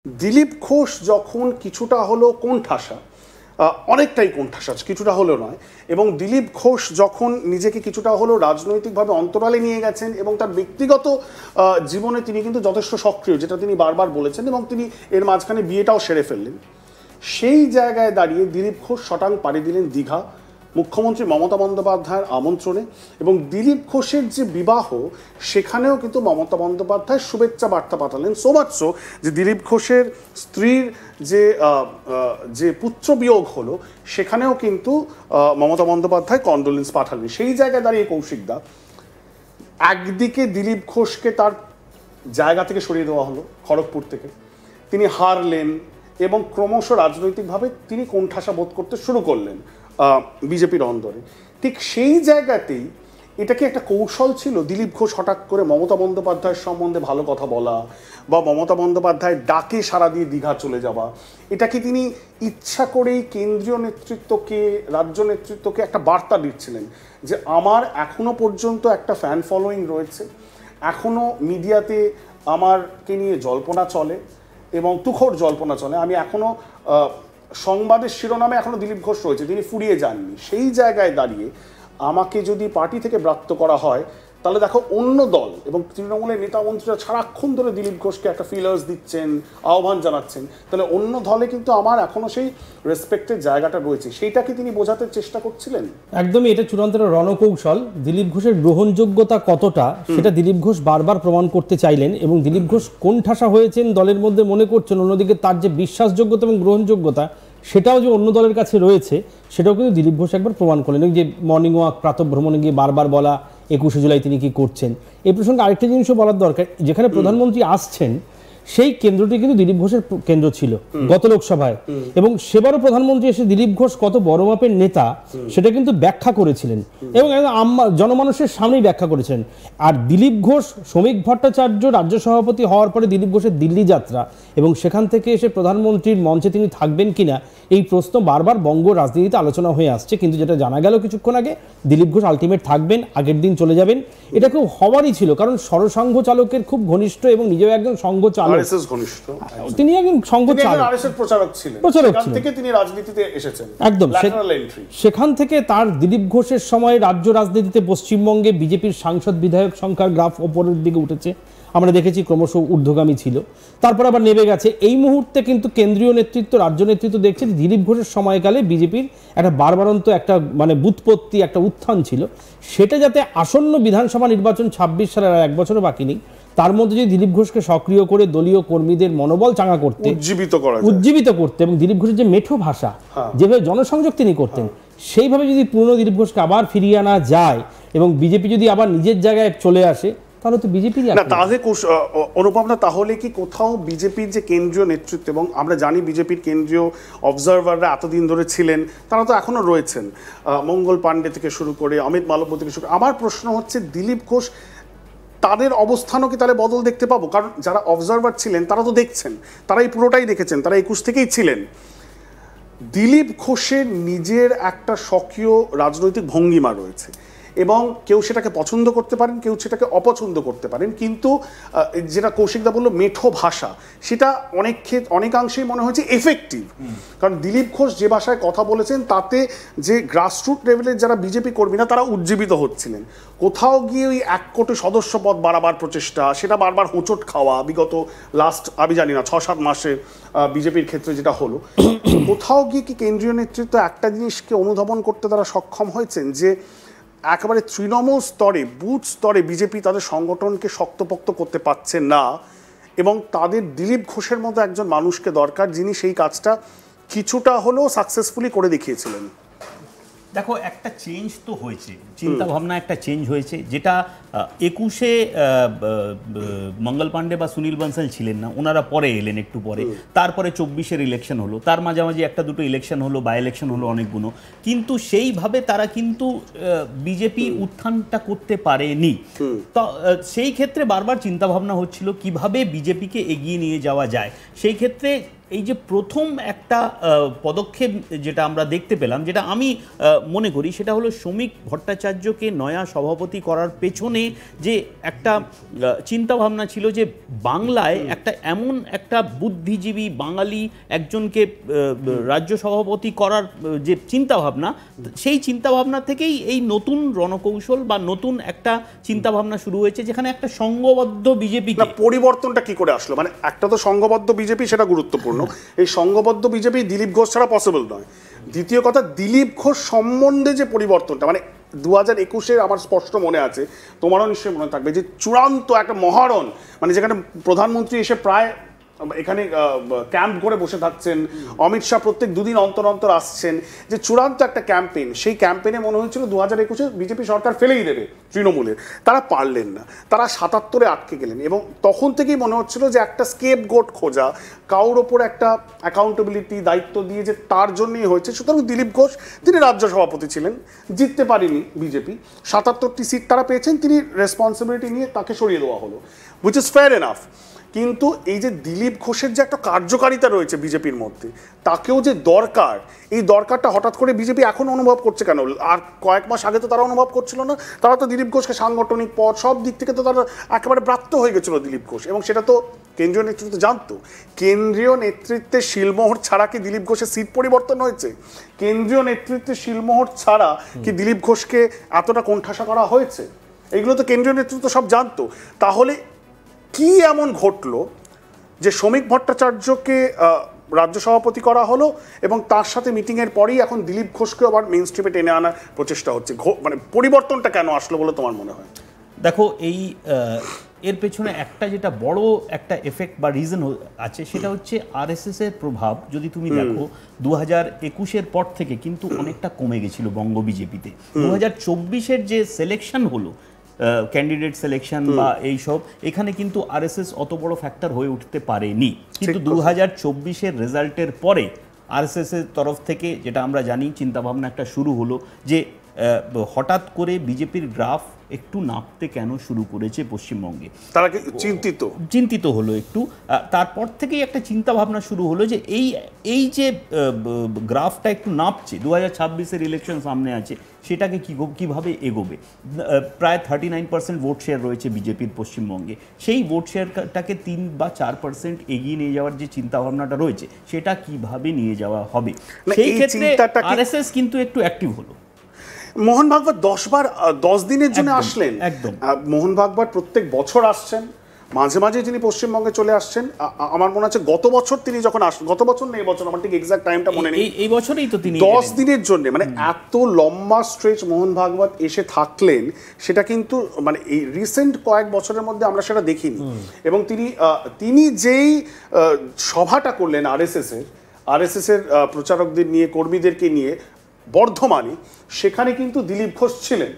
দিলীপ ঘোষ যখন কিছুটা হলো কোণঠাসা, অনেকটাই কোণঠাসা, কিছুটা হলেও নয়, এবং দিলীপ ঘোষ যখন নিজেকে কিছুটা হলেও রাজনৈতিকভাবে অন্তরালে নিয়ে গেছেন এবং তার ব্যক্তিগত জীবনে তিনি কিন্তু যথেষ্ট সক্রিয়, যেটা তিনি বারবার বলেছেন, এবং তিনি এর মাঝখানে বিয়েটাও সেরে ফেললেন। সেই জায়গায় দাঁড়িয়ে দিলীপ ঘোষ শটাং পাড়ি দিলেন দীঘা মুখ্যমন্ত্রী মমতা বন্দ্যোপাধ্যায়ের আমন্ত্রণে, এবং দিলীপ ঘোষের যে বিবাহ সেখানেও কিন্তু মমতা বন্দ্যোপাধ্যায় শুভেচ্ছা বার্তা পাঠালেন। সো মাচ সো যে দিলীপ ঘোষের স্ত্রীর যে পুত্রবিয়োগ হলো সেখানেও কিন্তু মমতা বন্দ্যোপাধ্যায় কন্ডোলেন্স পাঠালেন। সেই জায়গায় দাঁড়িয়ে কৌশিকদা, একদিকে দিলীপ ঘোষকে তার জায়গা থেকে সরিয়ে দেওয়া হলো খড়গপুর থেকে, তিনি হারলেন এবং ক্রমশ রাজনৈতিকভাবে তিনি কোণঠাসা বোধ করতে শুরু করলেন বিজেপির অন্দরে। ঠিক সেই জায়গাতেই এটা কি একটা কৌশল ছিল দিলীপ ঘোষ হঠাৎ করে মমতা বন্দ্যোপাধ্যায়ের সম্বন্ধে ভালো কথা বলা বা মমতা বন্দ্যোপাধ্যায়ের ডাকে সাড়া দিয়ে দীঘা চলে যাওয়া? এটা কি তিনি ইচ্ছা করেই কেন্দ্রীয় নেতৃত্বকে, রাজ্য নেতৃত্বকে একটা বার্তা দিচ্ছিলেন যে আমার এখনো পর্যন্ত একটা ফ্যান ফলোয়িং রয়েছে, এখনো মিডিয়াতে আমারকে নিয়ে জল্পনা চলে এবং তুখোড় জল্পনা চলে, আমি এখনো সংবাদের শিরোনামে এখনো দিলীপ ঘোষ রয়েছে, তিনি ফুরিয়ে যাননি। সেই জায়গায় দাঁড়িয়ে আমাকে যদি পার্টি থেকে ব্রাত্য করা হয়, তাহলে দেখো অন্য দল এবং তৃণমূলের নেতা মন্ত্রীরা সারাক্ষণ ধরে দিলীপ ঘোষকে একটা ফিলার্স দিচ্ছেন, আহ্বান জানাচ্ছেন, তাহলে অন্য দলে কিন্তু আমার এখনো সেই রেসপেক্টের জায়গাটা রয়েছে, সেইটাকে তিনি বোঝাতে চেষ্টা করছিলেন। একদমই এটা চূড়ান্ত রণকৌশল। দিলীপ ঘোষের গ্রহণযোগ্যতা কতটা সেটা দিলীপ ঘোষ বারবার প্রমাণ করতে চাইলেন, এবং দিলীপ ঘোষ কোণঠাসা হয়েছেন দলের মধ্যে মনে করছেন, অন্যদিকে তার যে বিশ্বাসযোগ্যতা এবং গ্রহণযোগ্যতা সেটাও যে অন্য দলের কাছে রয়েছে সেটাও কিন্তু দিলীপ ঘোষ একবার প্রমাণ করলেন। যে মর্নিং ওয়াক প্রাতঃভ্রমণে গিয়ে বারবার বলা 21শে জুলাই তিনি কি করছেন। এই প্রসঙ্গে আরেকটা জিনিসও বলার দরকার, যেখানে প্রধানমন্ত্রী আসছেন সেই কেন্দ্রটি কিন্তু দিলীপ ঘোষের কেন্দ্র ছিল গত লোকসভায়, এবং সেবারও প্রধানমন্ত্রী এসে দিলীপ ঘোষ কত বড় মাপের নেতা সেটা কিন্তু ব্যাখ্যা করেছিলেন এবং জনমানুষের সামনেই ব্যাখ্যা করেছেন। আর দিলীপ ঘোষ, শ্রমিক ভট্টাচার্য রাজ্য সভাপতি হওয়ার পরে দিলীপ ঘোষের দিল্লি যাত্রা এবং সেখান থেকে এসে প্রধানমন্ত্রীর মঞ্চে তিনি থাকবেন কিনা এই প্রশ্ন বারবার বঙ্গ রাজনীতিতে আলোচনা হয়ে আসছে, কিন্তু যেটা জানা গেল কিছুক্ষণ আগে দিলীপ ঘোষ আলটিমেট থাকবেন, আগের দিন চলে যাবেন। এটা খুব হওয়ারই ছিল, কারণ সরসংঘ চালকের খুব ঘনিষ্ঠ এবং নিজেও একজন সংঘ চালক, তিনি একজন সংঘ চালক, প্রচারক ছিলেন, তিনি রাজনীতিতে এসেছেন একদম সেখান থেকে। তার দিলীপ ঘোষের সময় রাজ্য রাজনীতিতে পশ্চিমবঙ্গে বিজেপির সাংসদ বিধায়ক সংখ্যার গ্রাফ ওপরের দিকে উঠেছে, আমরা দেখেছি ক্রমশ ঊর্ধ্বগামী ছিল, তারপর আবার নেমে গেছে। এই মুহূর্তে কিন্তু কেন্দ্রীয় নেতৃত্ব, রাজ্য নেতৃত্ব দেখছে দিলীপ ঘোষের সময়কালে বিজেপির একটা বারবারন্ত একটা বুৎপত্তি, একটা উত্থান ছিল, সেটা যাতে আসন্ন বিধানসভা নির্বাচন 26 সালের আর 1 বছরও বাকি নেই, তার মধ্যে যদি দিলীপ ঘোষকে সক্রিয় করে দলীয় কর্মীদের মনোবল চাঙ্গা করতে, উজ্জীবিত করতে, এবং দিলীপ ঘোষের যে মেঠো ভাষা, যেভাবে জনসংযোগ তিনি করতেন, সেইভাবে যদি পুরনো দিলীপ ঘোষকে আবার ফিরিয়ে আনা যায় এবং বিজেপি যদি আবার নিজের জায়গায় চলে আসে, তাহলে তো বিজেপির না, তাহলে অনুভব না, তাহলে কি কোথাও বিজেপির যে কেন্দ্রীয় নেতৃত্ব, এবং আমরা জানি বিজেপির কেন্দ্রীয় অবজারভাররা এতদিন ধরে ছিলেন, তারা তো এখনো রয়েছেন, মঙ্গল পাণ্ডে থেকে শুরু করে অমিত মালব্য থেকে শুরু করে, আমার প্রশ্ন হচ্ছে দিলীপ ঘোষ তাদের অবস্থানও কি তাহলে বদল দেখতে পাবো? কারণ যারা অবজারভার ছিলেন তারা তো দেখছেন, তারা এই পুরোটাই দেখেছেন, তারা 21 থেকেই ছিলেন। দিলীপ ঘোষের নিজের একটা স্বকীয় রাজনৈতিক ভঙ্গিমা রয়েছে, এবং কেউ সেটাকে পছন্দ করতে পারেন, কেউ সেটাকে অপছন্দ করতে পারেন, কিন্তু যেটা কৌশিকদা বললো মেঠো ভাষা, সেটা অনেকাংশেই মনে হয়েছে এফেক্টিভ। কারণ দিলীপ ঘোষ যে ভাষায় কথা বলেছেন তাতে যে গ্রাসরুট লেভেলের যারা বিজেপি কর্মীরা তারা উজ্জীবিত হচ্ছিলেন। কোথাও গিয়ে ওই 1 কোটি সদস্য পদ বাড়াবার প্রচেষ্টা, সেটা বারবার হোঁচট খাওয়া বিগত লাস্ট আমি জানি না 6-7 মাসে বিজেপির ক্ষেত্রে যেটা হলো, কোথাও গিয়ে কি কেন্দ্রীয় নেতৃত্ব একটা জিনিসকে অনুধাবন করতে তারা সক্ষম হয়েছেন যে একেবারে তৃণমূল স্তরে, বুথ স্তরে বিজেপি তাদের সংগঠনকে শক্তপোক্ত করতে পারছে না, এবং তাদের দিলীপ ঘোষের মতো একজন মানুষকে দরকার যিনি সেই কাজটা কিছুটা হলেও সাকসেসফুলি করে দেখিয়েছিলেন? দেখো, একটা চেঞ্জ তো হয়েছে, চিন্তা ভাবনা একটা চেঞ্জ হয়েছে, যেটা 21-এ মঙ্গল পাণ্ডে বা সুনীল বনসাল ছিলেন না, ওনারা পরে এলেন একটু পরে, তারপরে 24-এর ইলেকশন হলো, তার মাঝামাঝি 1-2 ইলেকশন হলো, বাই ইলেকশন হলো অনেকগুলো, কিন্তু সেইভাবে তারা কিন্তু বিজেপি উত্থানটা করতে পারেনি। তো সেই ক্ষেত্রে বারবার চিন্তা ভাবনা হচ্ছিল কিভাবে বিজেপিকে এগিয়ে নিয়ে যাওয়া যায়। সেই ক্ষেত্রে এই যে প্রথম একটা পদক্ষেপ যেটা আমরা দেখতে পেলাম, যেটা আমি মনে করি সেটা হলো শ্রমিক ভট্টাচার্যকে নয়া সভাপতি করার পেছনে যে একটা চিন্তাভাবনা ছিল যে বাংলায় একটা এমন একটা বুদ্ধিজীবী বাঙালি একজনকে রাজ্য সভাপতি করার যে চিন্তাভাবনা, সেই চিন্তাভাবনা থেকেই এই নতুন রণকৌশল বা নতুন একটা চিন্তাভাবনা শুরু হয়েছে, যেখানে একটা সংঘবদ্ধ বিজেপি। পরিবর্তনটা কি করে আসলো? মানে একটা তো সংঘবদ্ধ বিজেপি, সেটা গুরুত্বপূর্ণ। এই সংঘবদ্ধ বিজেপি দিলীপ ঘোষ ছাড়া পসিবল নয়। দ্বিতীয় কথা, দিলীপ ঘোষ সম্বন্ধে যে পরিবর্তনটা, মানে 2021-এ আমার স্পষ্ট মনে আছে, তোমারও নিশ্চয়ই মনে থাকবে, যে চূড়ান্ত একটা মহারণ, মানে যেখানে প্রধানমন্ত্রী এসে প্রায় এখানে ক্যাম্প করে বসে থাকছেন, অমিত শাহ প্রত্যেক দুদিন অন্তর অন্তর আসছেন, যে চূড়ান্ত একটা ক্যাম্পেইন, সেই ক্যাম্পেইনে মনে হয়েছিল 2021-এ বিজেপি সরকার ফেলেই দেবে তৃণমূলের। তারা পারলেন না, তারা 77-এ আটকে গেলেন, এবং তখন থেকেই মনে হচ্ছিল যে একটা স্কেপ গোট খোঁজা, কারোর ওপর একটা অ্যাকাউন্টেবিলিটি দায়িত্ব দিয়ে, যে তার জন্যই হয়েছে। সুতরাং দিলীপ ঘোষ, তিনি রাজ্য সভাপতি ছিলেন, জিততে পারেনি বিজেপি, 77টি সিট তারা পেয়েছেন, তিনি রেসপন্সিবিলিটি নিয়ে তাকে সরিয়ে দেওয়া হলো, হুইচ ইজ ফেয়ার এনাফ। কিন্তু এই যে দিলীপ ঘোষের যে একটা কার্যকারিতা রয়েছে বিজেপির মধ্যে, তাকেও যে দরকার, এই দরকারটা হঠাৎ করে বিজেপি এখন অনুভব করছে কেন? আর কয়েক মাস আগে তো তারা অনুভব করছিল না। তারা তো দিলীপ ঘোষকে সাংগঠনিক পদ, সব দিক থেকে তো তারা একেবারে ব্রাত্য হয়ে গেছিল দিলীপ ঘোষ, এবং সেটা তো কেন্দ্রীয় নেতৃত্ব জানতো। কেন্দ্রীয় নেতৃত্বের শিলমোহর ছাড়া কি দিলীপ ঘোষের সিট পরিবর্তন হয়েছে? কেন্দ্রীয় নেতৃত্বের শিলমোহর ছাড়া কি দিলীপ ঘোষকে এতটা কোণঠাসা করা হয়েছে? এইগুলো তো কেন্দ্রীয় নেতৃত্ব সব জানতো। তাহলে কি এমন ঘটলো যে শ্রমিক ভট্টাচার্যকে রাজ্য সভাপতি করা হলো, এবং তার সাথে মিটিংয়ের পরেই এখন দিলীপ ঘোষকে আবার মেইন স্ট্রিমে টেনে আনার প্রচেষ্টা হচ্ছে? মানে পরিবর্তনটা কেন আসলো বলে তোমার মনে হয়? দেখো, এর পেছনে একটা যেটা বড় একটা এফেক্ট বা রিজন আছে, সেটা হচ্ছে আরএসএস এর প্রভাব। যদি তুমি দেখো 2021-এর পর থেকে কিন্তু অনেকটা কমে গেছিল বঙ্গ বিজেপিতে। 2024-এর যে সিলেকশন হলো, ক্যান্ডিডেট সিলেকশন বা এইসব, এখানে কিন্তু আরএসএস অত বড় ফ্যাক্টর হয়ে উঠতে পারেনি। কিন্তু 2024-এর রেজাল্টের পরে আরএসএস এর তরফ থেকে যেটা আমরা জানি, চিন্তাভাবনা একটা শুরু হলো যে হঠাৎ করে বিজেপির গ্রাফ একটু নামতে কেন শুরু করেছে পশ্চিমবঙ্গে, তারা চিন্তিত হলো একটু। তারপর থেকেই একটা চিন্তা ভাবনা শুরু হলো যে এই যে গ্রাফটা একটু নামছে, 2026-এর ইলেকশন সামনে আছে, সেটাকে কিভাবে এগোবে। প্রায় 39% ভোট শেয়ার রয়েছে বিজেপির পশ্চিমবঙ্গে। সেই ভোট শেয়ারটাকে 3 বা 4% এগিয়ে নিয়ে যাওয়ার যে চিন্তা ভাবনাটা রয়েছে, সেটা কিভাবে নিয়ে যাওয়া হবে, সেই ক্ষেত্রে আরএসএস কিন্তু একটু অ্যাক্টিভ হলো। মোহন ভাগবত 10 দিনের জন্য আসলেন। একদম। মোহন ভাগবত প্রত্যেক বছর আসছেন, মাঝে মাঝে তিনি পশ্চিমবঙ্গে চলে আসছেন। আমার মনে আছে গত বছর তিনি যখন আসলেন, গত বছর নেই, বছর আমার ঠিক এক্সাক্ট টাইমটা মনে নেই, এই বছরেই তো তিনি 10 দিনের জন্য, মানে এত লম্বা স্ট্রেচ মোহন ভাগবত এসে থাকলেন, সেটা কিন্তু মানে এই রিসেন্ট কয়েক বছরের মধ্যে আমরা সেটা দেখিনি। এবং তিনি যেই সভাটা করলেন আরএসএস এর প্রচারকদের নিয়ে, কর্মীদেরকে নিয়ে বর্ধমানে, সেখানে কিন্তু দিলীপ ঘোষ ছিলেন।